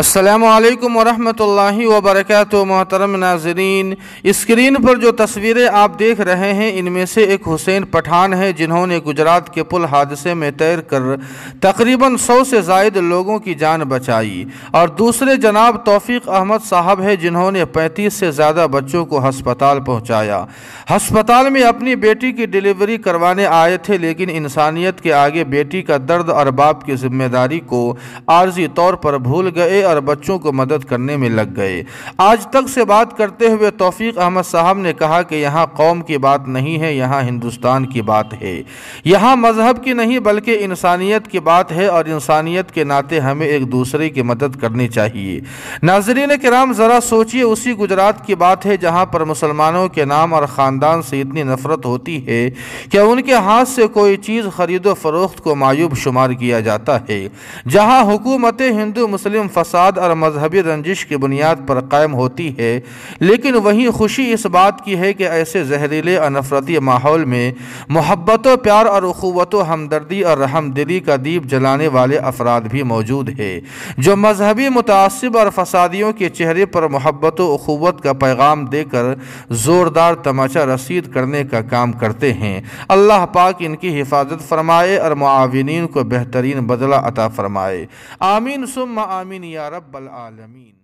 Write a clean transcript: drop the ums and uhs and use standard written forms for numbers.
السلام علیکم ورحمۃ اللہ وبرکاتہ۔ محترم ناظرین، اسکرین پر جو تصویریں آپ دیکھ رہے ہیں ان میں سے ایک حسین پٹھان ہے جنہوں نے گجرات کے پل حادثے میں تیر کر تقریباً 100 سے زائد لوگوں کی جان بچائی، اور دوسرے جناب توفیق احمد صاحب ہے جنہوں نے 35 سے زیادہ بچوں کو ہسپتال پہنچایا۔ ہسپتال میں اپنی بیٹی کی ڈیلیوری کروانے آئے تھے، لیکن انسانیت کے آگے بیٹی کا درد اور باپ کی ذمہ داری کو عارضی طور پر بھول گئے اور بچوں کو مدد کرنے میں لگ گئے۔ آج تک سے بات کرتے ہوئے توفیق احمد صاحب نے کہا کہ یہاں قوم کی بات نہیں ہے، یہاں ہندوستان کی بات ہے، یہاں مذہب کی نہیں بلکہ انسانیت کی بات ہے، اور انسانیت کے ناطے ہمیں ایک دوسرے کی مدد کرنی چاہیے۔ ناظرین کرام، ذرا سوچئے، اسی گجرات کی بات ہے جہاں پر مسلمانوں کے نام اور خاندان سے اتنی نفرت ہوتی ہے کہ ان کے ہاتھ سے کوئی چیز خرید و فروخت کو معیوب شمار کیا جاتا ہے، جہاں حکومت ہندو مسلم فساد اور مذہبی رنجش کی بنیاد پر قائم ہوتی ہے، لیکن وہیں خوشی اس بات کی ہے کہ ایسے زہریلے اور نفرتی ماحول میں محبت و پیار اور اخوت و ہمدردی اور رحم دلی کا دیپ جلانے والے افراد بھی موجود ہیں، جو مذہبی متعصب اور فسادیوں کے چہرے پر محبت و اخوت کا پیغام دے کر زوردار تماچا رسید کرنے کا کام کرتے ہیں۔ اللہ پاک ان کی حفاظت فرمائے اور معاونین کو بہترین بدلہ عطا فرمائے۔ آمین ثم آمین یا رب العالمین۔